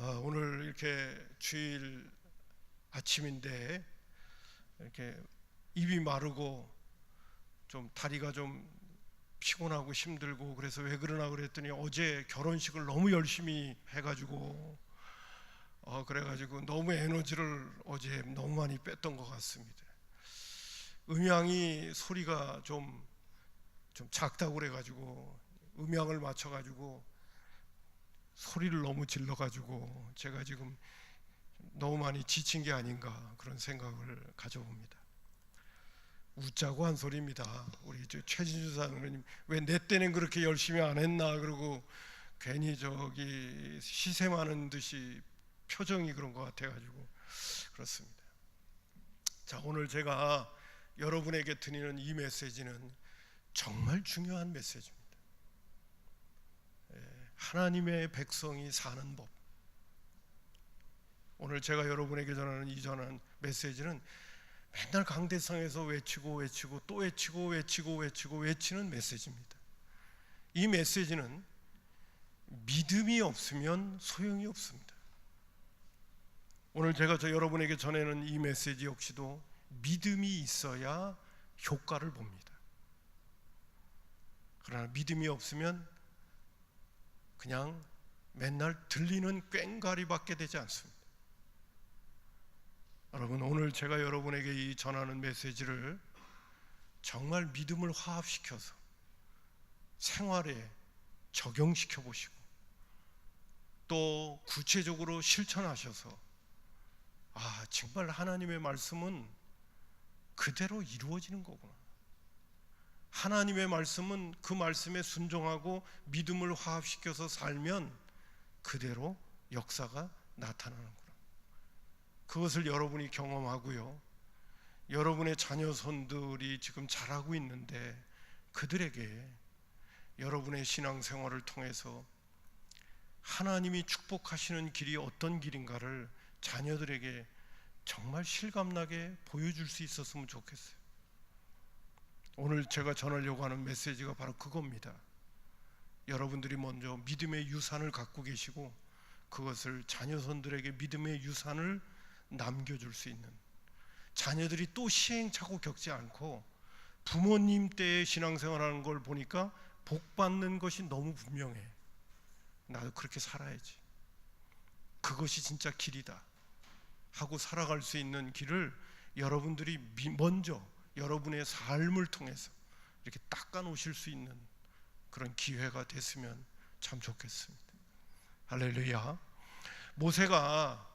오늘 이렇게 주일 아침인데 이렇게 입이 마르고 좀 다리가 좀 피곤하고 힘들고 그래서 왜 그러나 그랬더니 어제 결혼식을 너무 열심히 해가지고 그래가지고 너무 에너지를 어제 너무 많이 뺐던 것 같습니다. 음향이 소리가 좀 작다고 그래가지고 음향을 맞춰가지고 소리를 너무 질러가지고 제가 지금 너무 많이 지친 게 아닌가 그런 생각을 가져봅니다. 웃자고 한 소리입니다. 우리 최진주 사장님 왜 내 때는 그렇게 열심히 안 했나 그러고 괜히 저기 시샘하는 듯이 표정이 그런 것 같아가지고 그렇습니다. 자, 오늘 제가 여러분에게 드리는 이 메시지는 정말 중요한 메시지입니다. 하나님의 백성이 사는 법. 오늘 제가 여러분에게 전하는 메시지는 맨날 강대상에서 외치고 또 외치는 메시지입니다. 이 메시지는 믿음이 없으면 소용이 없습니다. 오늘 제가 여러분에게 전하는 이 메시지 역시도 믿음이 있어야 효과를 봅니다. 그러나 믿음이 없으면 그냥 맨날 들리는 꽹과리밖에 되지 않습니다. 여러분, 오늘 제가 여러분에게 이 전하는 메시지를 정말 믿음을 화합시켜서 생활에 적용시켜 보시고 또 구체적으로 실천하셔서 정말 하나님의 말씀은 그대로 이루어지는 거구나. 하나님의 말씀은 그 말씀에 순종하고 믿음을 화합시켜서 살면 그대로 역사가 나타나는구나. 그것을 여러분이 경험하고요, 여러분의 자녀손들이 지금 자라고 있는데 그들에게 여러분의 신앙생활을 통해서 하나님이 축복하시는 길이 어떤 길인가를 자녀들에게 정말 실감나게 보여줄 수 있었으면 좋겠어요. 오늘 제가 전하려고 하는 메시지가 바로 그겁니다. 여러분들이 먼저 믿음의 유산을 갖고 계시고 그것을 자녀손들에게 믿음의 유산을 남겨줄 수 있는, 자녀들이 또 시행착오 겪지 않고 부모님 때의 신앙생활하는 걸 보니까 복 받는 것이 너무 분명해. 나도 그렇게 살아야지, 그것이 진짜 길이다 하고 살아갈 수 있는 길을 여러분들이 먼저 여러분의 삶을 통해서 이렇게 닦아 놓으실 수 있는 그런 기회가 됐으면 참 좋겠습니다. 할렐루야. 모세가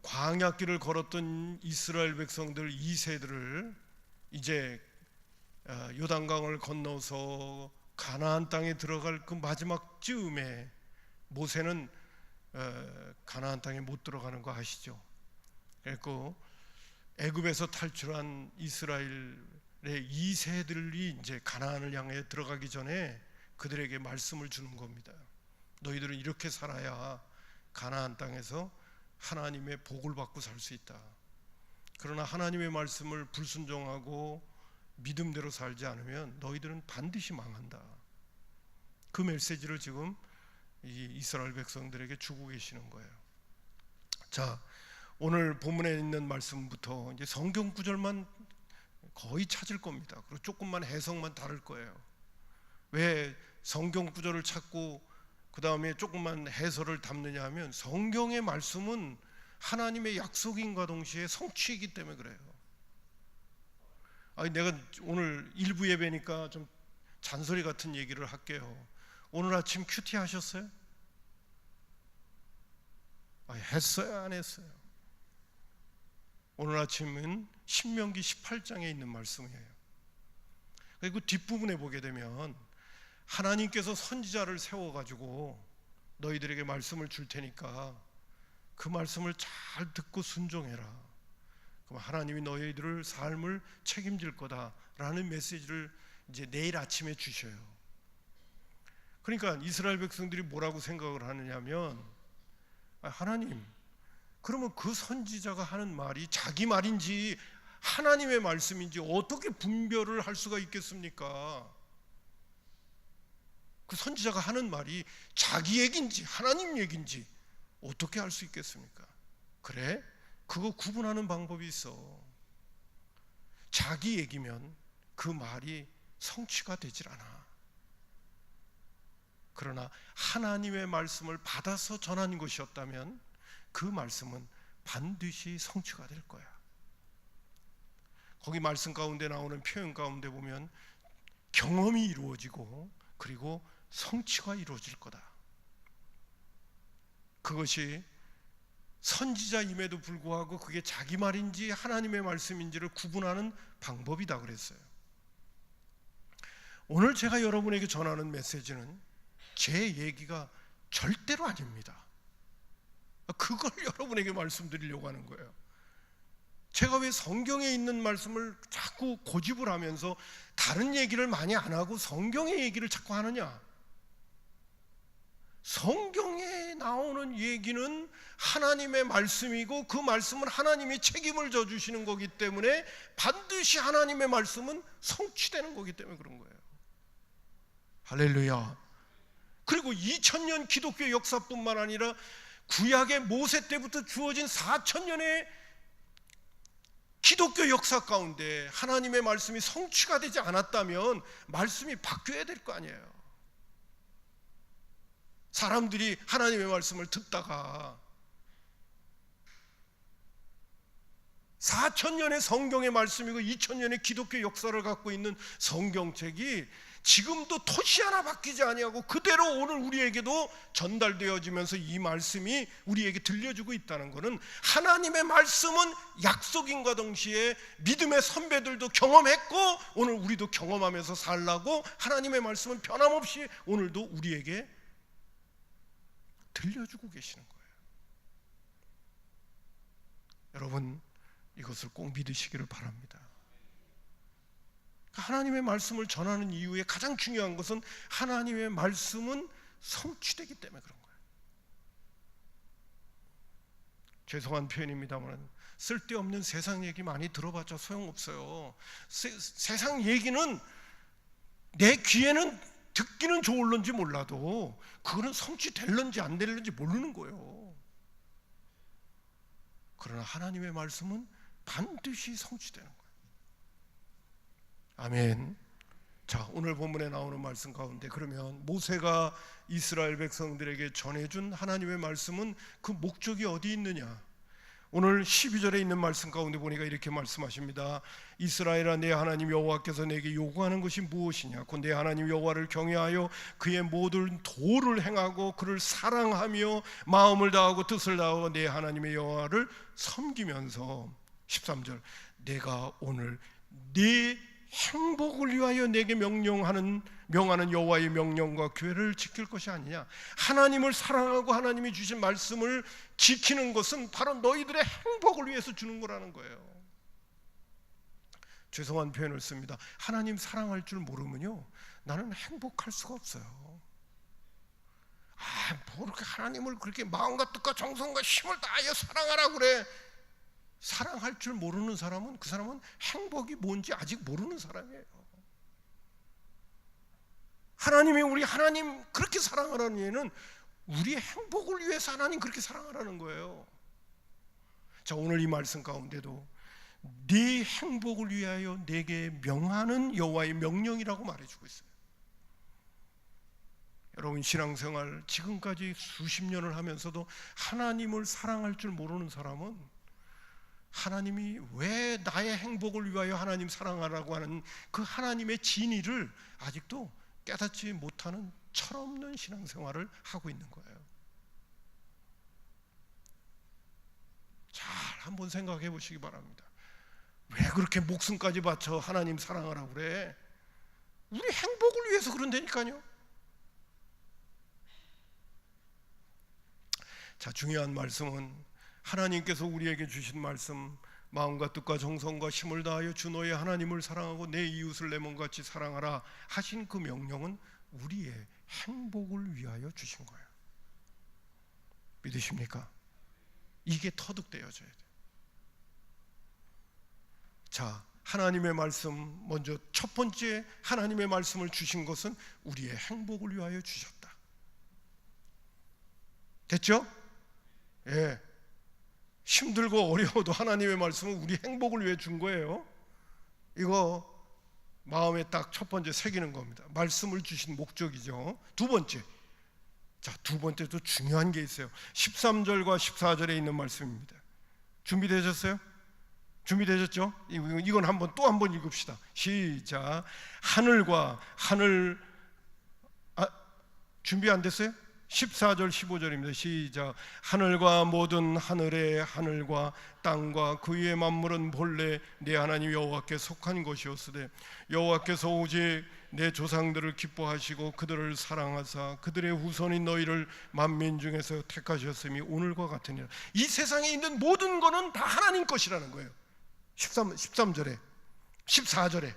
광야길을 걸었던 이스라엘 백성들 2세들을 이제 요단강을 건너서 가나안 땅에 들어갈 그 마지막 즈음에 모세는 가나안 땅에 못 들어가는 거 아시죠? 그리고 애굽에서 탈출한 이스라엘의 2세들이 이제 가나안을 향해 들어가기 전에 그들에게 말씀을 주는 겁니다. 너희들은 이렇게 살아야 가나안 땅에서 하나님의 복을 받고 살 수 있다. 그러나 하나님의 말씀을 불순종하고 믿음대로 살지 않으면 너희들은 반드시 망한다. 그 메시지를 지금 이 이스라엘 백성들에게 주고 계시는 거예요. 자, 오늘 본문에 있는 말씀부터 이제 성경 구절만 거의 찾을 겁니다. 그리고 조금만 해석만 다를 거예요. 왜 성경 구절을 찾고 그 다음에 조금만 해설을 담느냐 하면 성경의 말씀은 하나님의 약속인과 동시에 성취이기 때문에 그래요. 내가 오늘 일부 예배니까 좀 잔소리 같은 얘기를 할게요. 오늘 아침 큐티 하셨어요? 했어요? 안 했어요? 오늘 아침은 신명기 18장에 있는 말씀이에요. 그리고 뒷부분에 보게 되면 하나님께서 선지자를 세워가지고 너희들에게 말씀을 줄 테니까 그 말씀을 잘 듣고 순종해라. 그럼 하나님이 너희들을 삶을 책임질 거다라는 메시지를 이제 내일 아침에 주셔요. 그러니까 이스라엘 백성들이 뭐라고 생각을 하느냐면, 하나님, 그러면 그 선지자가 하는 말이 자기 말인지 하나님의 말씀인지 어떻게 분별을 할 수가 있겠습니까? 그 선지자가 하는 말이 자기 얘기인지 하나님 얘기인지 어떻게 알 수 있겠습니까? 그래? 그거 구분하는 방법이 있어. 자기 얘기면 그 말이 성취가 되질 않아. 그러나 하나님의 말씀을 받아서 전하는 것이었다면 그 말씀은 반드시 성취가 될 거야. 거기 말씀 가운데 나오는 표현 가운데 보면 경험이 이루어지고 그리고 성취가 이루어질 거다. 그것이 선지자임에도 불구하고 그게 자기 말인지 하나님의 말씀인지를 구분하는 방법이다 그랬어요. 오늘 제가 여러분에게 전하는 메시지는 제 얘기가 절대로 아닙니다. 그걸 여러분에게 말씀드리려고 하는 거예요. 제가 왜 성경에 있는 말씀을 자꾸 고집을 하면서 다른 얘기를 많이 안 하고 성경의 얘기를 자꾸 하느냐? 성경에 나오는 얘기는 하나님의 말씀이고 그 말씀은 하나님이 책임을 져주시는 거기 때문에 반드시 하나님의 말씀은 성취되는 거기 때문에 그런 거예요. 할렐루야. 그리고 2000년 기독교 역사뿐만 아니라 구약의 모세 때부터 주어진 4000년의 기독교 역사 가운데 하나님의 말씀이 성취가 되지 않았다면 말씀이 바뀌어야 될 거 아니에요. 사람들이 하나님의 말씀을 듣다가 4000년의 성경의 말씀이고 2000년의 기독교 역사를 갖고 있는 성경책이 지금도 토시 하나 바뀌지 아니하고 그대로 오늘 우리에게도 전달되어지면서 이 말씀이 우리에게 들려주고 있다는 것은 하나님의 말씀은 약속인과 동시에 믿음의 선배들도 경험했고 오늘 우리도 경험하면서 살라고 하나님의 말씀은 변함없이 오늘도 우리에게 들려주고 계시는 거예요. 여러분 이것을 꼭 믿으시기를 바랍니다. 하나님의 말씀을 전하는 이유의 가장 중요한 것은 하나님의 말씀은 성취되기 때문에 그런 거예요. 죄송한 표현입니다만 쓸데없는 세상 얘기 많이 들어봤자 소용없어요. 세상 얘기는 내 귀에는 듣기는 좋을런지 몰라도 그거는 성취될런지 안 될런지 모르는 거예요. 그러나 하나님의 말씀은 반드시 성취되는 거예요. 아멘. 자, 오늘 본문에 나오는 말씀 가운데 그러면 모세가 이스라엘 백성들에게 전해준 하나님의 말씀은 그 목적이 어디 있느냐? 오늘 12절에 있는 말씀 가운데 보니까 이렇게 말씀하십니다. 이스라엘아 내 하나님 여호와께서 내게 요구하는 것이 무엇이냐? 곧 내 하나님 여호와를 경외하여 그의 모든 도를 행하고 그를 사랑하며 마음을 다하고 뜻을 다하고 내 하나님의 여호와를 섬기면서 13절 내가 오늘 네 행복을 위하여 내게 명하는 여호와의 명령과 규례를 지킬 것이 아니냐. 하나님을 사랑하고 하나님이 주신 말씀을 지키는 것은 바로 너희들의 행복을 위해서 주는 거라는 거예요. 죄송한 표현을 씁니다. 하나님 사랑할 줄 모르면요 나는 행복할 수가 없어요. 뭐 그렇게 하나님을 그렇게 마음과 뜻과 정성과 힘을 다하여 사랑하라 그래. 사랑할 줄 모르는 사람은 그 사람은 행복이 뭔지 아직 모르는 사람이에요. 하나님이 우리 하나님 그렇게 사랑하라는 얘는 우리의 행복을 위해서 하나님 그렇게 사랑하라는 거예요. 자, 오늘 이 말씀 가운데도 네 행복을 위하여 내게 명하는 여호와의 명령이라고 말해주고 있어요. 여러분 신앙생활 지금까지 수십 년을 하면서도 하나님을 사랑할 줄 모르는 사람은 하나님이 왜 나의 행복을 위하여 하나님 사랑하라고 하는 그 하나님의 진리를 아직도 깨닫지 못하는 철없는 신앙생활을 하고 있는 거예요. 잘 한번 생각해 보시기 바랍니다. 왜 그렇게 목숨까지 바쳐 하나님 사랑하라고 그래? 우리 행복을 위해서 그런다니까요. 자, 중요한 말씀은 하나님께서 우리에게 주신 말씀 마음과 뜻과 정성과 힘을 다하여 주 너의 하나님을 사랑하고 내 이웃을 내 몸같이 사랑하라 하신 그 명령은 우리의 행복을 위하여 주신 거예요. 믿으십니까? 이게 터득되어져야 돼요. 자, 하나님의 말씀, 먼저 첫 번째 하나님의 말씀을 주신 것은 우리의 행복을 위하여 주셨다. 됐죠? 예. 힘들고 어려워도 하나님의 말씀은 우리 행복을 위해 준 거예요. 이거 마음에 딱 첫 번째 새기는 겁니다. 말씀을 주신 목적이죠. 두 번째, 두 번째도 중요한 게 있어요. 13절과 14절에 있는 말씀입니다. 준비되셨어요? 준비되셨죠? 이건 또 한 번 읽읍시다. 시작. 하늘과 하늘, 준비 안 됐어요? 14절 15절입니다. 시작. 하늘과 모든 하늘의 하늘과 땅과 그 위의 만물은 본래 내 하나님 여호와께 속한 것이었으되 여호와께서 오직 내 조상들을 기뻐하시고 그들을 사랑하사 그들의 후손인 너희를 만민 중에서 택하셨음이 오늘과 같으니라. 이 세상에 있는 모든 것은 다 하나님 것이라는 거예요. 13절에 14절에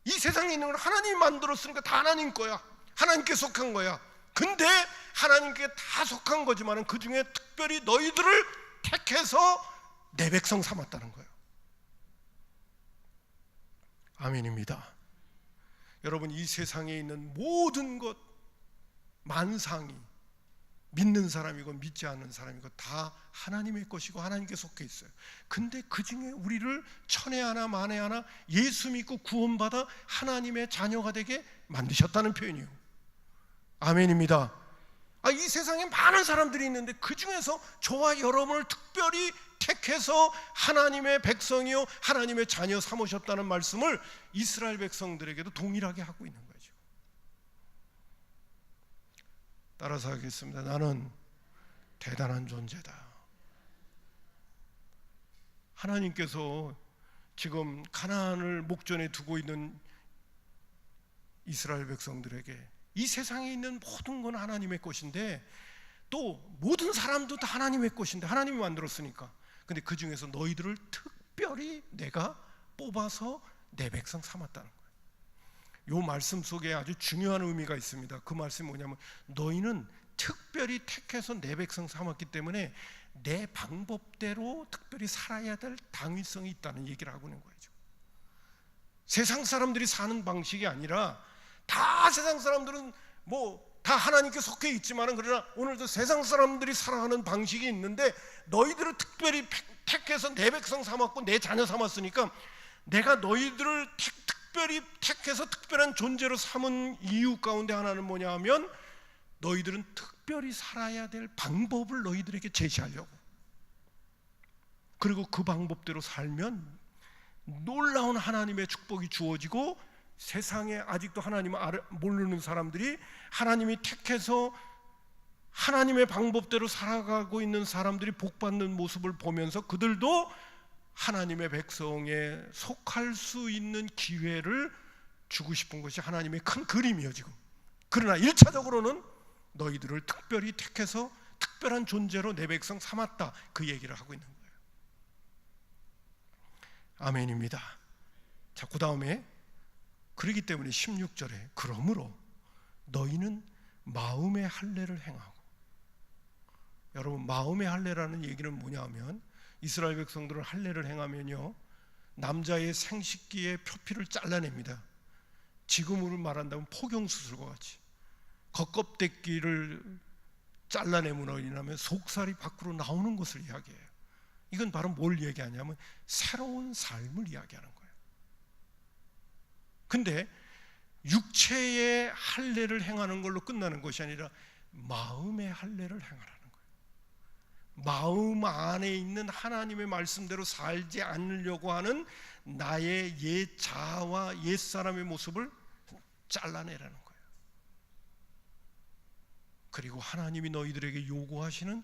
이 세상에 있는 건 하나님이 만들었으니까 다 하나님 거야. 하나님께 속한 거야. 근데 하나님께 다 속한 거지만 그 중에 특별히 너희들을 택해서 내 백성 삼았다는 거예요. 아멘입니다. 여러분, 이 세상에 있는 모든 것, 만상이 믿는 사람이고 믿지 않는 사람이고 다 하나님의 것이고 하나님께 속해 있어요. 근데 그 중에 우리를 천에 하나 만에 하나 예수 믿고 구원받아 하나님의 자녀가 되게 만드셨다는 표현이에요. 아멘입니다. 이 세상에 많은 사람들이 있는데 그 중에서 저와 여러분을 특별히 택해서 하나님의 백성이요 하나님의 자녀 삼으셨다는 말씀을 이스라엘 백성들에게도 동일하게 하고 있는 거죠. 따라서 하겠습니다. 나는 대단한 존재다. 하나님께서 지금 가나안을 목전에 두고 있는 이스라엘 백성들에게 이 세상에 있는 모든 건 하나님의 것인데 또 모든 사람도 다 하나님의 것인데 하나님이 만들었으니까, 근데 그 중에서 너희들을 특별히 내가 뽑아서 내 백성 삼았다는 거예요. 이 말씀 속에 아주 중요한 의미가 있습니다. 그 말씀이 뭐냐면 너희는 특별히 택해서 내 백성 삼았기 때문에 내 방법대로 특별히 살아야 될 당위성이 있다는 얘기를 하고 있는 거죠. 세상 사람들이 사는 방식이 아니라 다 세상 사람들은 다 하나님께 속해 있지만 그러나 오늘도 세상 사람들이 살아가는 방식이 있는데 너희들을 특별히 택해서 내 백성 삼았고 내 자녀 삼았으니까 내가 너희들을 특별히 택해서 특별한 존재로 삼은 이유 가운데 하나는 뭐냐 하면 너희들은 특별히 살아야 될 방법을 너희들에게 제시하려고, 그리고 그 방법대로 살면 놀라운 하나님의 축복이 주어지고 세상에 아직도 하나님을 모르는 사람들이 하나님이 택해서 하나님의 방법대로 살아가고 있는 사람들이 복받는 모습을 보면서 그들도 하나님의 백성에 속할 수 있는 기회를 주고 싶은 것이 하나님의 큰 그림이에요 지금. 그러나 1차적으로는 너희들을 특별히 택해서 특별한 존재로 내 백성 삼았다, 그 얘기를 하고 있는 거예요. 아멘입니다. 자, 그 다음에 그렇기 때문에 16절에 그러므로 너희는 마음의 할례를 행하고, 여러분 마음의 할례라는 얘기는 뭐냐 하면 이스라엘 백성들은 할례를 행하면요 남자의 생식기의 표피를 잘라냅니다. 지금으로 말한다면 포경수술과 같이 겉껍데기를 잘라내므로 인하면 속살이 밖으로 나오는 것을 이야기해요. 이건 바로 뭘 얘기하냐면 새로운 삶을 이야기하는 거예요. 근데 육체의 할례를 행하는 걸로 끝나는 것이 아니라 마음의 할례를 행하라는 거예요. 마음 안에 있는 하나님의 말씀대로 살지 않으려고 하는 나의 옛 자아와 옛 사람의 모습을 잘라내라는 거예요. 그리고 하나님이 너희들에게 요구하시는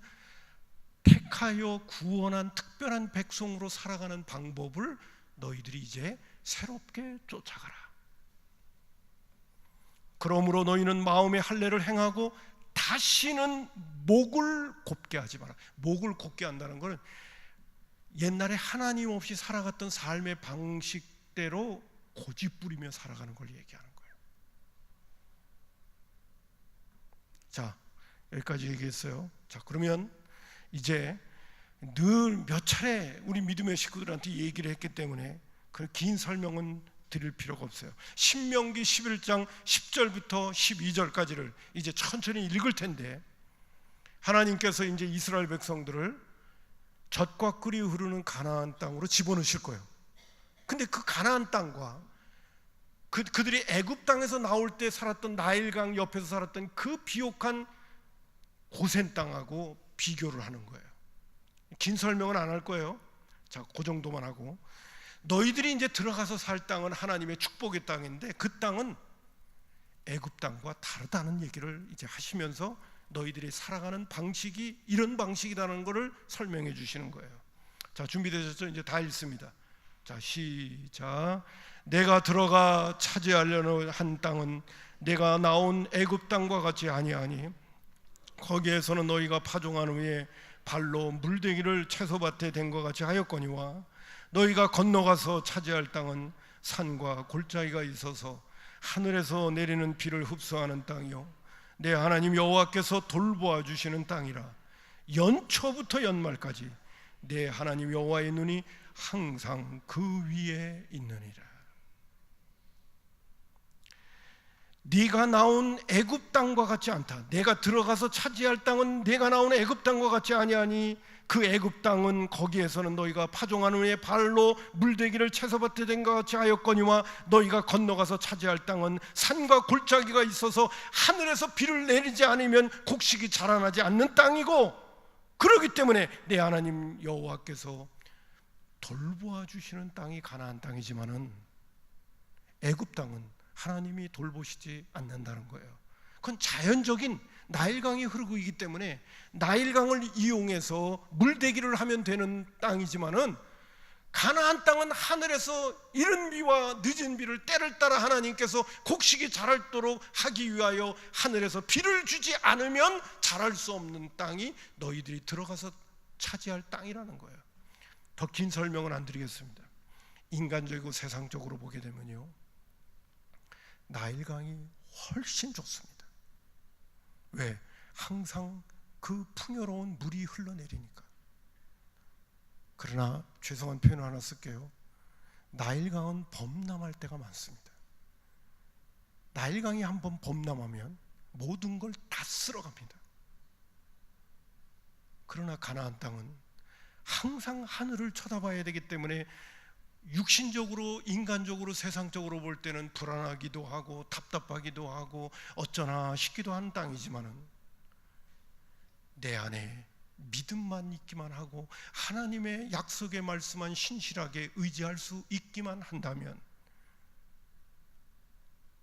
택하여 구원한 특별한 백성으로 살아가는 방법을 너희들이 이제 새롭게 쫓아가라. 그러므로 너희는 마음의 할례를 행하고 다시는 목을 곱게 하지 마라. 목을 곱게 한다는 것은 옛날에 하나님 없이 살아갔던 삶의 방식대로 고집부리며 살아가는 걸 얘기하는 거예요. 자, 여기까지 얘기했어요. 자, 그러면 이제 늘 몇 차례 우리 믿음의 식구들한테 얘기를 했기 때문에 그 긴 설명은 드릴 필요가 없어요. 신명기 11장 10절부터 12절까지를 이제 천천히 읽을 텐데, 하나님께서 이제 이스라엘 백성들을 젖과 꿀이 흐르는 가나안 땅으로 집어넣으실 거예요. 근데 그 가나안 땅과 그들이 애굽 땅에서 나올 때 살았던 나일강 옆에서 살았던 그 비옥한 고센 땅하고 비교를 하는 거예요. 긴 설명은 안 할 거예요. 자, 그 정도만 하고, 너희들이 이제 들어가서 살 땅은 하나님의 축복의 땅인데 그 땅은 애굽 땅과 다르다는 얘기를 이제 하시면서 너희들이 살아가는 방식이 이런 방식이라는 것을 설명해 주시는 거예요. 자, 준비되셨죠? 이제 다 읽습니다. 자, 시작. 내가 들어가 차지하려는 한 땅은 내가 나온 애굽 땅과 같이 아니하니 거기에서는 너희가 파종한 후에 발로 물대기를 채소밭에 댄 것 같이 하였거니와 너희가 건너가서 차지할 땅은 산과 골짜기가 있어서 하늘에서 내리는 비를 흡수하는 땅이요 내 하나님 여호와께서 돌보아 주시는 땅이라. 연초부터 연말까지 내 하나님 여호와의 눈이 항상 그 위에 있느니라. 네가 나온 애굽 땅과 같지 않다. 내가 들어가서 차지할 땅은 내가 나온 애굽 땅과 같지 아니하니 그 애굽 땅은 거기에서는 너희가 파종한 후에 발로 물대기를 채소밭에 댄 것 같이 하였거니와 너희가 건너가서 차지할 땅은 산과 골짜기가 있어서 하늘에서 비를 내리지 않으면 곡식이 자라나지 않는 땅이고, 그렇기 때문에 내 하나님 여호와께서 돌보아 주시는 땅이 가나안 땅이지만은 애굽 땅은 하나님이 돌보시지 않는다는 거예요. 그건 자연적인 나일강이 흐르고 있기 때문에 나일강을 이용해서 물대기를 하면 되는 땅이지만은 가나안 땅은 하늘에서 이른 비와 늦은 비를 때를 따라 하나님께서 곡식이 자랄도록 하기 위하여 하늘에서 비를 주지 않으면 자랄 수 없는 땅이 너희들이 들어가서 차지할 땅이라는 거예요. 더 긴 설명은 안 드리겠습니다. 인간적이고 세상적으로 보게 되면요, 나일강이 훨씬 좋습니다. 왜? 항상 그 풍요로운 물이 흘러내리니까. 그러나 죄송한 표현을 하나 쓸게요. 나일강은 범람할 때가 많습니다. 나일강이 한번 범람하면 모든 걸 다 쓸어갑니다. 그러나 가나안 땅은 항상 하늘을 쳐다봐야 되기 때문에 육신적으로, 인간적으로, 세상적으로 볼 때는 불안하기도 하고 답답하기도 하고 어쩌나 싶기도 한 땅이지만은 내 안에 믿음만 있기만 하고 하나님의 약속의 말씀만 신실하게 의지할 수 있기만 한다면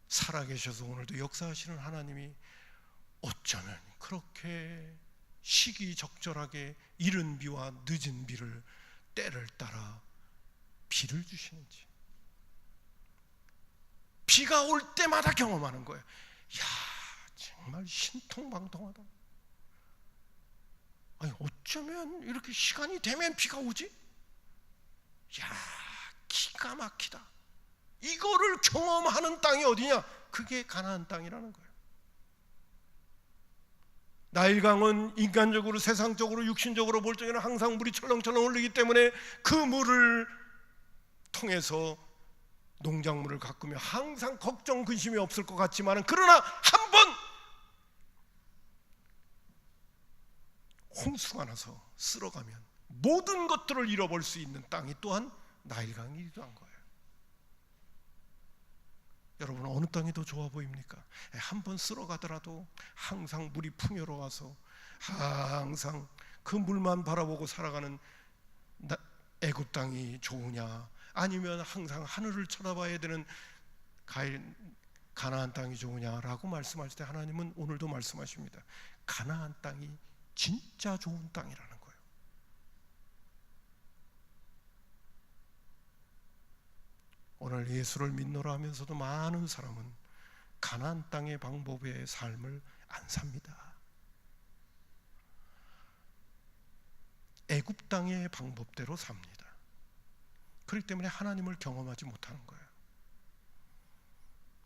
살아계셔서 오늘도 역사하시는 하나님이 어쩌면 그렇게 시기적절하게 이른 비와 늦은 비를 때를 따라 비를 주시는지, 비가 올 때마다 경험하는 거예요. 야, 정말 신통방통하다. 아니, 어쩌면 이렇게 시간이 되면 비가 오지? 야, 기가 막히다. 이거를 경험하는 땅이 어디냐? 그게 가나안 땅이라는 거예요. 나일강은 인간적으로, 세상적으로, 육신적으로 볼 적에는 항상 물이 철렁철렁 흐르기 때문에 그 물을 통해서 농작물을 가꾸며 항상 걱정 근심이 없을 것 같지만, 그러나 한번 홍수가 나서 쓸어가면 모든 것들을 잃어버릴 수 있는 땅이 또한 나일강이기도 한 거예요. 여러분, 어느 땅이 더 좋아 보입니까? 한번 쓸어가더라도 항상 물이 풍요로워서 항상 그 물만 바라보고 살아가는 애굽 땅이 좋으냐, 아니면 항상 하늘을 쳐다봐야 되는 가나안 땅이 좋으냐라고 말씀하실 때 하나님은 오늘도 말씀하십니다. 가나안 땅이 진짜 좋은 땅이라는 거예요. 오늘 예수를 믿노라 하면서도 많은 사람은 가나안 땅의 방법의 삶을 안 삽니다. 애굽 땅의 방법대로 삽니다. 그렇기 때문에 하나님을 경험하지 못하는 거예요.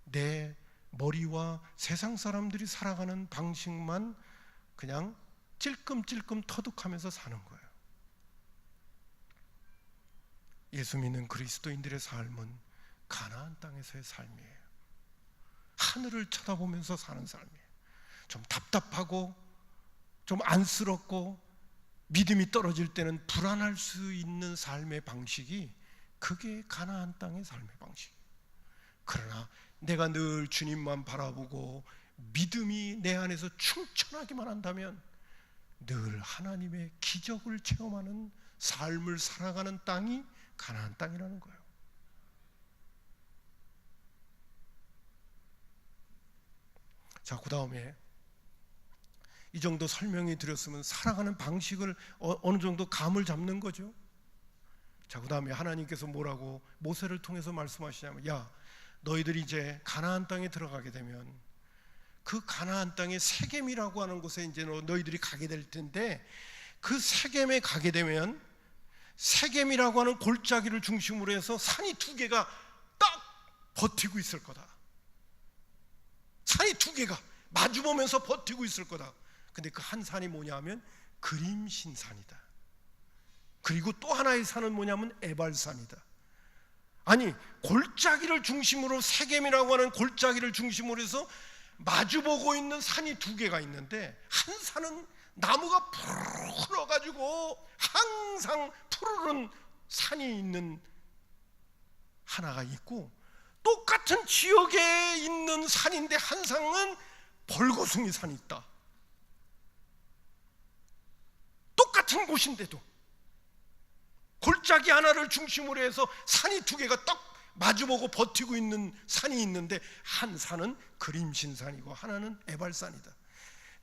내 머리와 세상 사람들이 살아가는 방식만 그냥 찔끔찔끔 터득하면서 사는 거예요. 예수 믿는 그리스도인들의 삶은 가나안 땅에서의 삶이에요. 하늘을 쳐다보면서 사는 삶이에요. 좀 답답하고 좀 안쓰럽고 믿음이 떨어질 때는 불안할 수 있는 삶의 방식이, 그게 가나안 땅의 삶의 방식이에요. 그러나 내가 늘 주님만 바라보고 믿음이 내 안에서 충천하기만 한다면 늘 하나님의 기적을 체험하는 삶을 살아가는 땅이 가나안 땅이라는 거예요. 자, 그 다음에 이 정도 설명이 드렸으면 살아가는 방식을 어느 정도 감을 잡는 거죠. 자, 그 다음에 하나님께서 뭐라고 모세를 통해서 말씀하시냐면, 야, 너희들이 이제 가나안 땅에 들어가게 되면 그 가나안 땅의 세겜이라고 하는 곳에 이제 너희들이 가게 될 텐데, 그 세겜에 가게 되면 세겜이라고 하는 골짜기를 중심으로 해서 산이 두 개가 딱 버티고 있을 거다. 산이 두 개가 마주보면서 버티고 있을 거다. 근데 그 한 산이 뭐냐면 그림신산이다. 그리고 또 하나의 산은 뭐냐면 에발산이다. 아니, 골짜기를 중심으로, 세겜이라고 하는 골짜기를 중심으로 해서 마주보고 있는 산이 두 개가 있는데, 한 산은 나무가 푸르러가지고 항상 푸르른 산이 있는 하나가 있고, 똑같은 지역에 있는 산인데 한 산은 벌거숭이 산이 있다. 똑같은 곳인데도 골짜기 하나를 중심으로 해서 산이 두 개가 딱 마주보고 버티고 있는 산이 있는데, 한 산은 그림신산이고 하나는 에발산이다.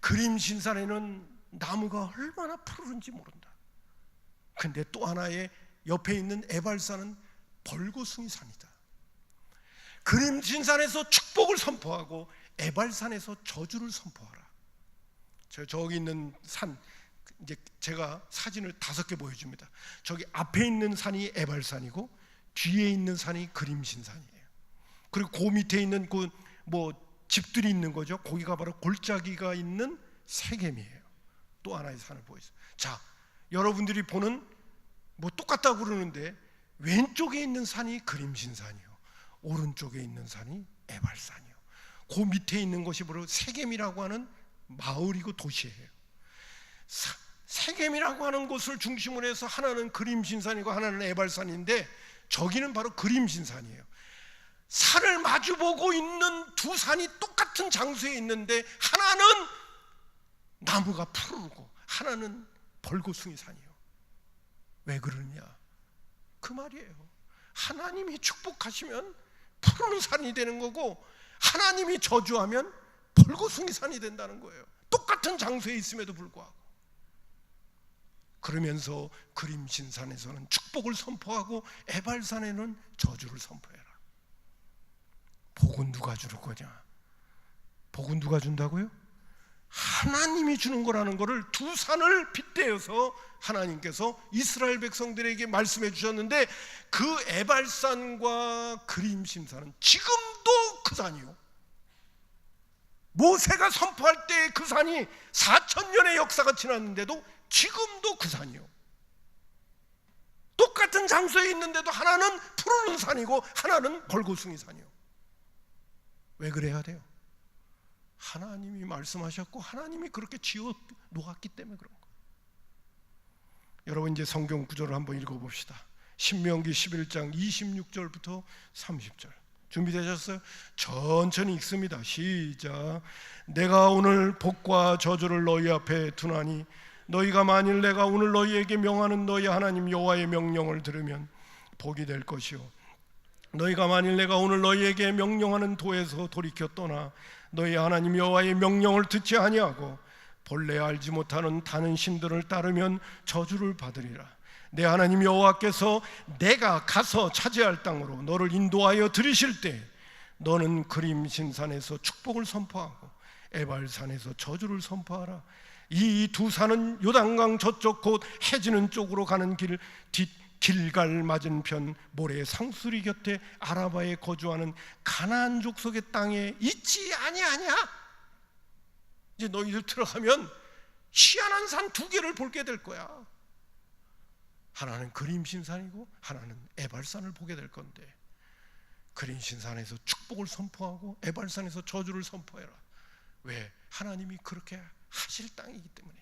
그림신산에는 나무가 얼마나 푸르른지 모른다. 근데 또 하나의 옆에 있는 에발산은 벌거숭이 산이다. 그림신산에서 축복을 선포하고 에발산에서 저주를 선포하라. 저기 있는 산, 이제 제가 사진을 5개 보여줍니다. 저기 앞에 있는 산이 에발산이고 뒤에 있는 산이 그림신산이에요. 그리고 그 밑에 있는 그 집들이 있는 거죠. 거기가 바로 골짜기가 있는 세겜이에요. 또 하나의 산을 보여줘요. 자, 여러분들이 보는 똑같다고 그러는데, 왼쪽에 있는 산이 그림신산이요, 오른쪽에 있는 산이 에발산이요. 그 밑에 있는 것이 바로 세겜이라고 하는 마을이고 도시예요. 세겜이라고 하는 곳을 중심으로 해서 하나는 그림신산이고 하나는 에발산인데, 저기는 바로 그림신산이에요. 산을 마주보고 있는 두 산이 똑같은 장소에 있는데, 하나는 나무가 푸르고 하나는 벌거숭이 산이요. 왜 그러냐? 그 말이에요. 하나님이 축복하시면 푸르른 산이 되는 거고, 하나님이 저주하면 벌거숭이 산이 된다는 거예요. 똑같은 장소에 있음에도 불구하고. 그러면서 그림신산에서는 축복을 선포하고 에발산에는 저주를 선포해라. 복은 누가 줄 거냐? 복은 누가 준다고요? 하나님이 주는 거라는 것을 두 산을 빗대어서 하나님께서 이스라엘 백성들에게 말씀해 주셨는데, 그 에발산과 그림신산은 지금도 그 산이요, 모세가 선포할 때 그 산이 4,000년의 역사가 지났는데도 지금도 그 산이요, 똑같은 장소에 있는데도 하나는 푸르른 산이고 하나는 벌거숭이 산이요. 왜 그래야 돼요? 하나님이 말씀하셨고 하나님이 그렇게 지어 놓았기 때문에 그런 거예요. 여러분, 이제 성경 구절을 한번 읽어봅시다. 신명기 11장 26절부터 30절 준비되셨어요? 천천히 읽습니다. 시작. 내가 오늘 복과 저주를 너희 앞에 두나니, 너희가 만일 내가 오늘 너희에게 명하는 너희 하나님 여호와의 명령을 들으면 복이 될 것이요, 너희가 만일 내가 오늘 너희에게 명령하는 도에서 돌이켜 떠나 너희 하나님 여호와의 명령을 듣지 아니하고 본래 알지 못하는 다른 신들을 따르면 저주를 받으리라. 내 하나님 여호와께서 내가 가서 차지할 땅으로 너를 인도하여 들이실 때 너는 그림신산에서 축복을 선포하고 에발산에서 저주를 선포하라. 이 두 산은 요단강 저쪽 곧 해지는 쪽으로 가는 길 길갈 맞은편 모래 상수리 곁에 아라바에 거주하는 가나안 족속의 땅에 있지 아니하냐? 이제 너희들 들어가면 희한한 산 두 개를 보게 될 거야. 하나는 그림신산이고 하나는 에발산을 보게 될 건데, 그림신산에서 축복을 선포하고 에발산에서 저주를 선포해라. 왜? 하나님이 그렇게 하실 땅이기 때문에.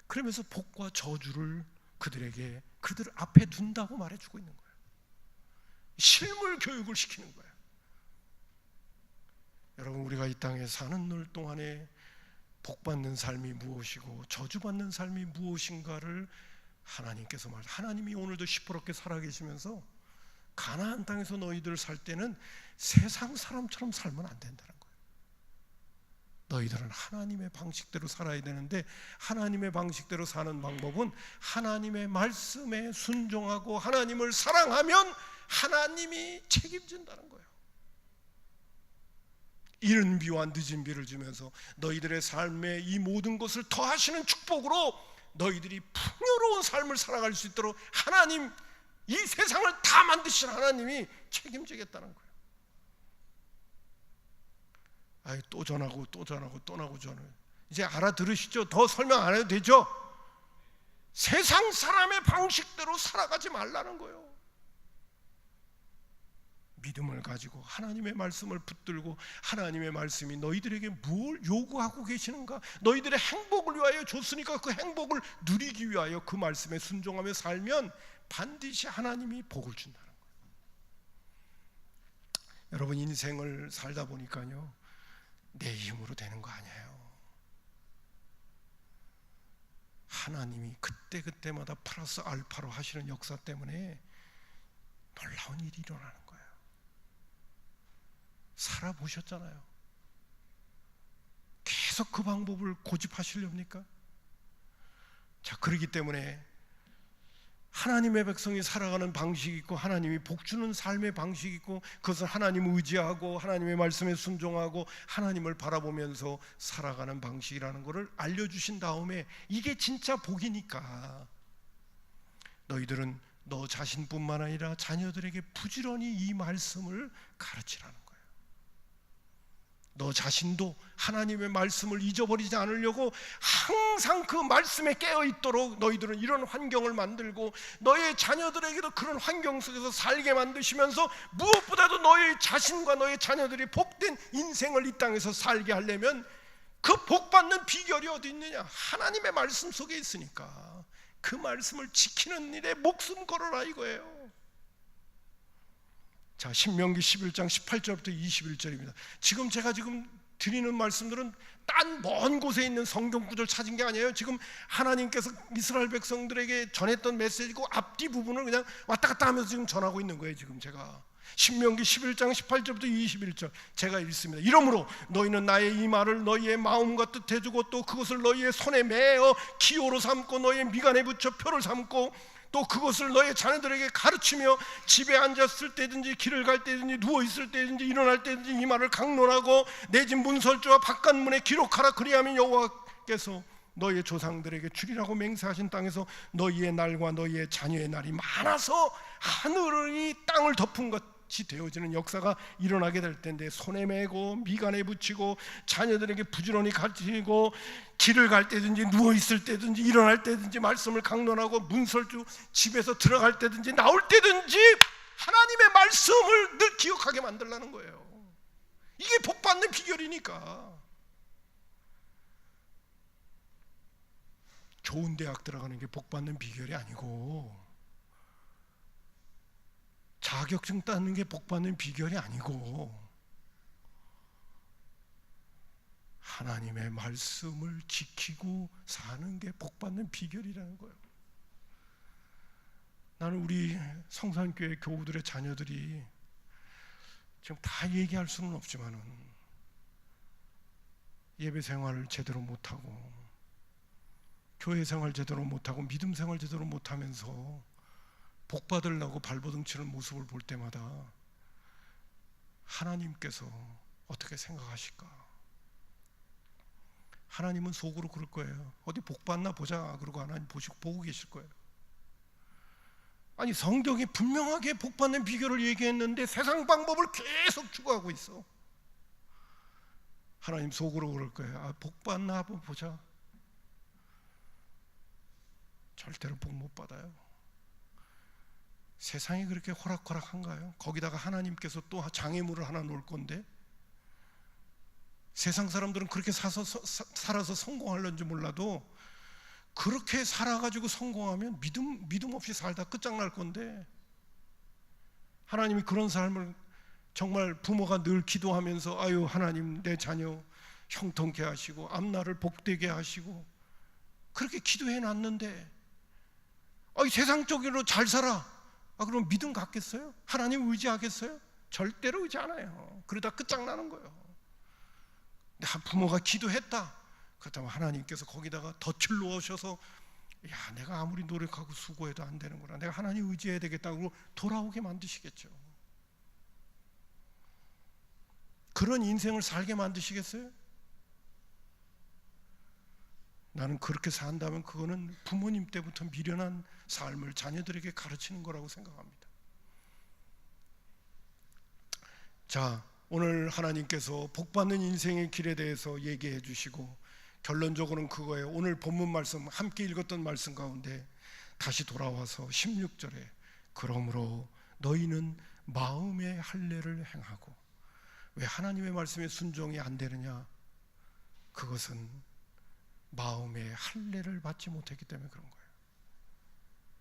그러면서 복과 저주를 그들에게, 그들 앞에 둔다고 말해주고 있는 거예요. 실물 교육을 시키는 거예요. 여러분, 우리가 이 땅에 사는 날 동안에 복받는 삶이 무엇이고 저주받는 삶이 무엇인가를 하나님께서 하나님이 오늘도 시퍼렇게 살아계시면서 가나안 땅에서 너희들 살 때는 세상 사람처럼 살면 안 된다는 거예요. 너희들은 하나님의 방식대로 살아야 되는데, 하나님의 방식대로 사는 방법은 하나님의 말씀에 순종하고 하나님을 사랑하면 하나님이 책임진다는 거예요. 이른 비와 늦은 비를 주면서 너희들의 삶에 이 모든 것을 더하시는 축복으로 너희들이 풍요로운 삶을 살아갈 수 있도록 하나님, 이 세상을 다 만드신 하나님이 책임지겠다는 거예요. 아이, 또 전하고 또 전하고 또 나고 전을 이제 알아들으시죠? 더 설명 안 해도 되죠? 세상 사람의 방식대로 살아가지 말라는 거예요. 믿음을 가지고 하나님의 말씀을 붙들고, 하나님의 말씀이 너희들에게 뭘 요구하고 계시는가, 너희들의 행복을 위하여 줬으니까 그 행복을 누리기 위하여 그 말씀에 순종하며 살면 반드시 하나님이 복을 준다는 거예요. 여러분, 인생을 살다 보니까요, 내 힘으로 되는 거 아니에요. 하나님이 그때그때마다 플러스 알파로 하시는 역사 때문에 놀라운 일이 일어나는 거예요. 살아보셨잖아요. 계속 그 방법을 고집하시렵니까? 자, 그렇기 때문에 하나님의 백성이 살아가는 방식이 있고 하나님이 복주는 삶의 방식이 있고, 그것을 하나님을 의지하고 하나님의 말씀에 순종하고 하나님을 바라보면서 살아가는 방식이라는 것을 알려주신 다음에, 이게 진짜 복이니까 너희들은 너 자신뿐만 아니라 자녀들에게 부지런히 이 말씀을 가르치라는 거예요. 너 자신도 하나님의 말씀을 잊어버리지 않으려고 항상 그 말씀에 깨어있도록 너희들은 이런 환경을 만들고, 너의 자녀들에게도 그런 환경 속에서 살게 만드시면서, 무엇보다도 너의 자신과 너의 자녀들이 복된 인생을 이 땅에서 살게 하려면 그 복받는 비결이 어디 있느냐? 하나님의 말씀 속에 있으니까 그 말씀을 지키는 일에 목숨 걸어라 이거예요. 자, 신명기 11장 18절부터 21절입니다. 제가 드리는 말씀들은 딴 먼 곳에 있는 성경 구절 찾은 게 아니에요. 지금 하나님께서 이스라엘 백성들에게 전했던 메시지고, 앞뒤 부분을 그냥 왔다 갔다 하면서 지금 전하고 있는 거예요. 지금 제가 신명기 11장 18절부터 21절 제가 읽습니다. 이러므로 너희는 나의 이 말을 너희의 마음과 뜻해 주고, 또 그것을 너희의 손에 매어 기호로 삼고 너희의 미간에 붙여 표를 삼고, 또 그것을 너의 자녀들에게 가르치며 집에 앉았을 때든지 길을 갈 때든지 누워 있을 때든지 일어날 때든지 이 말을 강론하고 내 집 문설주와 바깥문에 기록하라. 그리하면 여호와께서 너희의 조상들에게 주리라고 맹세하신 땅에서 너희의 날과 너희의 자녀의 날이 많아서 하늘이 땅을 덮은 것이 되어지는 역사가 일어나게 될 텐데, 손에 메고 미간에 붙이고 자녀들에게 부지런히 가르치고, 길을 갈 때든지 누워 있을 때든지 일어날 때든지 말씀을 강론하고, 문설주 집에서 들어갈 때든지 나올 때든지 하나님의 말씀을 늘 기억하게 만들라는 거예요. 이게 복받는 비결이니까. 좋은 대학 들어가는 게 복받는 비결이 아니고, 자격증 따는 게 복받는 비결이 아니고, 하나님의 말씀을 지키고 사는 게 복받는 비결이라는 거예요. 나는 우리 성산교회 교우들의 자녀들이 지금 다 얘기할 수는 없지만은 예배 생활을 제대로 못하고, 교회 생활 제대로 못하고, 믿음 생활 제대로 못하면서 복 받으려고 발버둥 치는 모습을 볼 때마다 하나님께서 어떻게 생각하실까? 하나님은 속으로 그럴 거예요. 어디 복 받나 보자 그러고 하나님 보고 계실 거예요. 아니, 성경이 분명하게 복 받는 비결을 얘기했는데 세상 방법을 계속 추구하고 있어. 하나님 속으로 그럴 거예요. 복 받나 한번 보자. 절대로 복 못 받아요. 세상이 그렇게 호락호락한가요? 거기다가 하나님께서 또 장애물을 하나 놓을 건데, 세상 사람들은 그렇게 살아서 성공하려는지 몰라도 그렇게 살아가지고 성공하면 믿음 없이 살다 끝장날 건데, 하나님이 그런 삶을 정말 부모가 늘 기도하면서 아유 하나님 내 자녀 형통케 하시고 앞날을 복되게 하시고 그렇게 기도해 놨는데 세상적으로 잘 살아. 그럼 믿음 갖겠어요? 하나님 의지하겠어요? 절대로 의지 않아요. 그러다 끝장나는 거예요. 부모가 기도했다. 그렇다면 하나님께서 거기다가 덫을 놓으셔서 야 내가 아무리 노력하고 수고해도 안 되는구나, 내가 하나님 의지해야 되겠다고 돌아오게 만드시겠죠. 그런 인생을 살게 만드시겠어요? 나는 그렇게 산다면 그거는 부모님 때부터 미련한 삶을 자녀들에게 가르치는 거라고 생각합니다. 자, 오늘 하나님께서 복받는 인생의 길에 대해서 얘기해 주시고 결론적으로는 그거예요. 오늘 본문 말씀 함께 읽었던 말씀 가운데 다시 돌아와서 16절에 그러므로 너희는 마음의 할례를 행하고, 왜 하나님의 말씀에 순종이 안 되느냐? 그것은 마음의 할례를 받지 못했기 때문에 그런 거예요.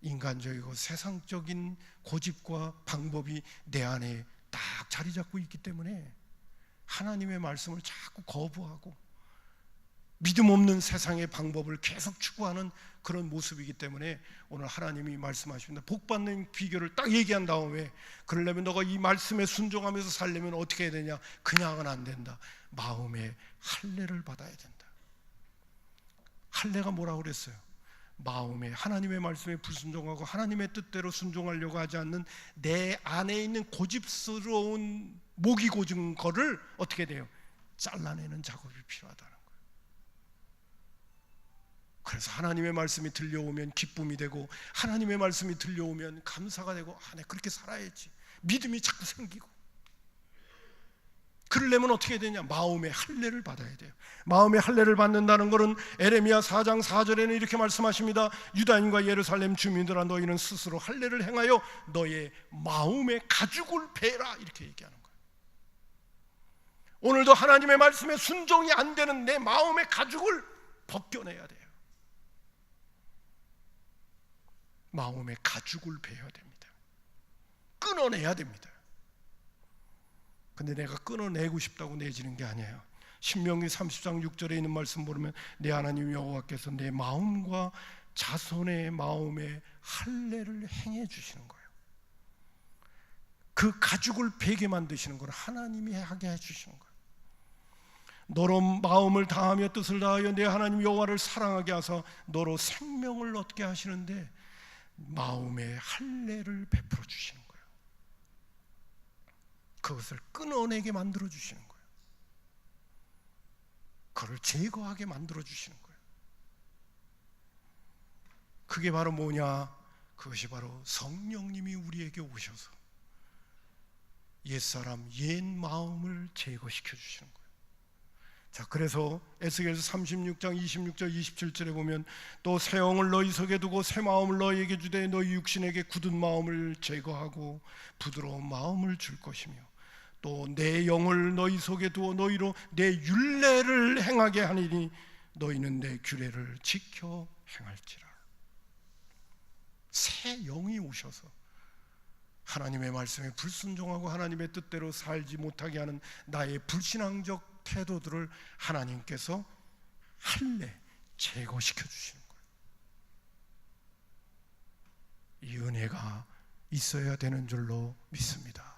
인간적이고 세상적인 고집과 방법이 내 안에 딱 자리 잡고 있기 때문에 하나님의 말씀을 자꾸 거부하고 믿음 없는 세상의 방법을 계속 추구하는 그런 모습이기 때문에 오늘 하나님이 말씀하십니다. 복받는 비결을 딱 얘기한 다음에 그러려면 너가 이 말씀에 순종하면서 살려면 어떻게 해야 되냐? 그냥은 안 된다. 마음의 할례를 받아야 된다. 할례가 뭐라고 그랬어요? 마음에 하나님의 말씀에 불순종하고 하나님의 뜻대로 순종하려고 하지 않는 내 안에 있는 고집스러운 목이 고진 거를 어떻게 돼요? 잘라내는 작업이 필요하다는 거예요. 그래서 하나님의 말씀이 들려오면 기쁨이 되고 하나님의 말씀이 들려오면 감사가 되고 내가 그렇게 살아야지 믿음이 자꾸 생기고, 그러려면 어떻게 해야 되냐? 마음의 할례를 받아야 돼요. 마음의 할례를 받는다는 것은 에레미야 4장 4절에는 이렇게 말씀하십니다. 유다인과 예루살렘 주민들아 너희는 스스로 할례를 행하여 너의 마음의 가죽을 베라, 이렇게 얘기하는 거예요. 오늘도 하나님의 말씀에 순종이 안 되는 내 마음의 가죽을 벗겨내야 돼요. 마음의 가죽을 베야 됩니다. 끊어내야 됩니다. 근데 내가 끊어내고 싶다고 내지는 게 아니에요. 신명기 30장 6절에 있는 말씀 보면 내 하나님 여호와께서 내 마음과 자손의 마음에 할례를 행해 주시는 거예요. 그 가죽을 베게 만드시는 걸 하나님이 하게 해 주시는 거예요. 너로 마음을 다하며 뜻을 다하여 내 하나님 여호와를 사랑하게 하사 너로 생명을 얻게 하시는데 마음의 할례를 베풀어 주시는 거예요. 그것을 끊어내게 만들어 주시는 거예요. 그걸 제거하게 만들어 주시는 거예요. 그게 바로 뭐냐? 그것이 바로 성령님이 우리에게 오셔서 옛사람 옛 마음을 제거시켜 주시는 거예요. 자, 그래서 에스겔서 36장 26절 27절에 보면 또 새 영을 너희 속에 두고 새 마음을 너희에게 주되 너희 육신에게 굳은 마음을 제거하고 부드러운 마음을 줄 것이며 또 내 영을 너희 속에 두어 너희로 내 율례를 행하게 하리니 너희는 내 규례를 지켜 행할지라. 새 영이 오셔서 하나님의 말씀에 불순종하고 하나님의 뜻대로 살지 못하게 하는 나의 불신앙적 태도들을 하나님께서 할례 제거시켜 주시는 거예요. 이 은혜가 있어야 되는 줄로 믿습니다.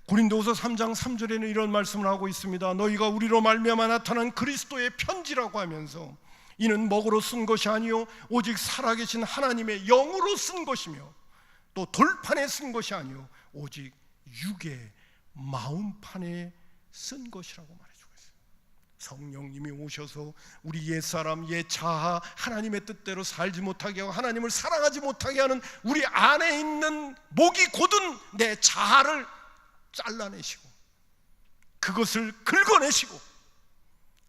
고린도후서 3장 3절에는 이런 말씀을 하고 있습니다. 너희가 우리로 말미암아 나타난 그리스도의 편지라고 하면서 이는 먹으로 쓴 것이 아니요 오직 살아계신 하나님의 영으로 쓴 것이며 또 돌판에 쓴 것이 아니요 오직 육의 마음판에 쓴 것이라고 말해주고 있어요. 성령님이 오셔서 우리 옛사람 옛자아 하나님의 뜻대로 살지 못하게 하고 하나님을 사랑하지 못하게 하는 우리 안에 있는 목이 곧은 내 자아를 잘라내시고 그것을 긁어내시고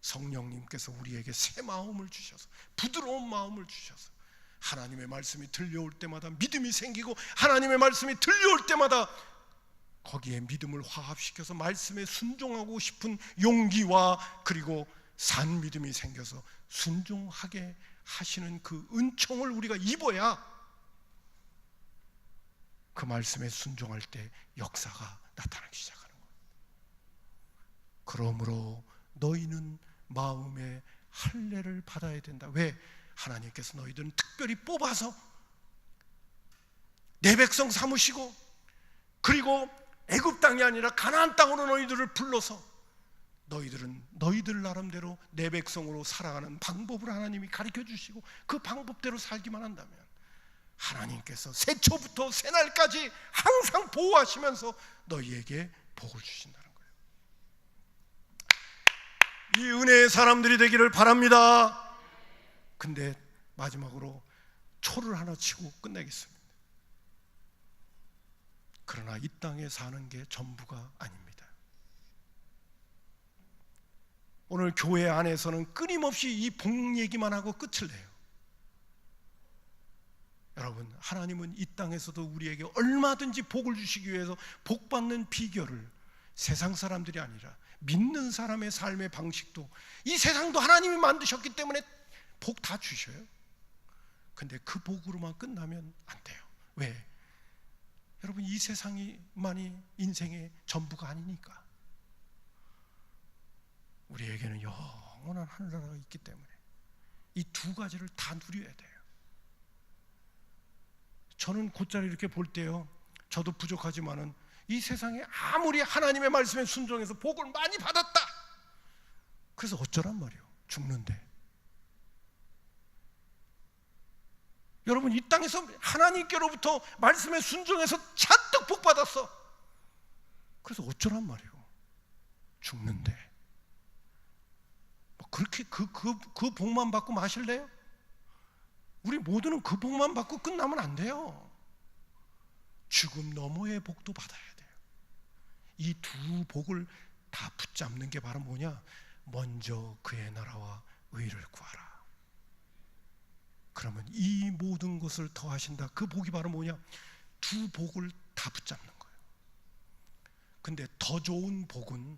성령님께서 우리에게 새 마음을 주셔서 부드러운 마음을 주셔서 하나님의 말씀이 들려올 때마다 믿음이 생기고, 하나님의 말씀이 들려올 때마다 거기에 믿음을 화합시켜서 말씀에 순종하고 싶은 용기와 그리고 산 믿음이 생겨서 순종하게 하시는 그 은총을 우리가 입어야 그 말씀에 순종할 때 역사가 나타나기 시작하는 거예요. 그러므로 너희는 마음에 할례를 받아야 된다. 왜? 하나님께서 너희들은 특별히 뽑아서 내 백성 삼으시고, 그리고 애굽 땅이 아니라 가나안 땅으로 너희들을 불러서 너희들은 너희들 나름대로 내 백성으로 살아가는 방법을 하나님이 가르쳐 주시고, 그 방법대로 살기만 한다면 하나님께서 새초부터 새날까지 항상 보호하시면서 너희에게 복을 주신다는 거예요. 이 은혜의 사람들이 되기를 바랍니다. 근데 마지막으로 초를 하나 치고 끝내겠습니다. 그러나 이 땅에 사는 게 전부가 아닙니다. 오늘 교회 안에서는 끊임없이 이 복 얘기만 하고 끝을 내요. 여러분, 하나님은 이 땅에서도 우리에게 얼마든지 복을 주시기 위해서 복 받는 비결을 세상 사람들이 아니라 믿는 사람의 삶의 방식도, 이 세상도 하나님이 만드셨기 때문에 복 다 주셔요. 근데 그 복으로만 끝나면 안 돼요. 왜? 여러분, 이 세상이만이 인생의 전부가 아니니까. 우리에게는 영원한 하늘나라가 있기 때문에 이 두 가지를 다 누려야 돼요. 저는 곧잘 이렇게 볼 때요, 저도 부족하지만은 이 세상에 아무리 하나님의 말씀에 순종해서 복을 많이 받았다, 그래서 어쩌란 말이에요. 죽는데. 여러분, 이 땅에서 하나님께로부터 말씀에 순종해서 잔뜩 복 받았어. 그래서 어쩌란 말이에요. 죽는데. 뭐 그렇게 그 복만 받고 마실래요? 우리 모두는 그 복만 받고 끝나면 안 돼요. 죽음 너머의 복도 받아야 돼요. 이 두 복을 다 붙잡는 게 바로 뭐냐? 먼저 그의 나라와 의를 구하라. 그러면 이 모든 것을 더하신다. 그 복이 바로 뭐냐? 두 복을 다 붙잡는 거예요. 근데 더 좋은 복은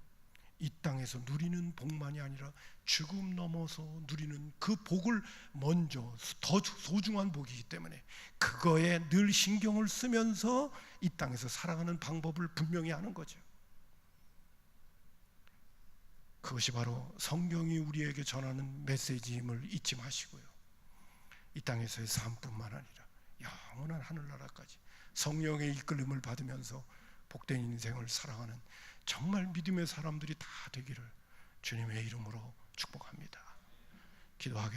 이 땅에서 누리는 복만이 아니라 죽음 넘어서 누리는 그 복을 먼저, 더 소중한 복이기 때문에 그거에 늘 신경을 쓰면서 이 땅에서 살아가는 방법을 분명히 하는 거죠. 그것이 바로 성경이 우리에게 전하는 메시지임을 잊지 마시고요, 이 땅에서의 삶뿐만 아니라 영원한 하늘나라까지 성령의 이끌림을 받으면서 복된 인생을 살아가는 정말 믿음의 사람들이 다 되기를 주님의 이름으로 축복합니다. 기도하겠습니다.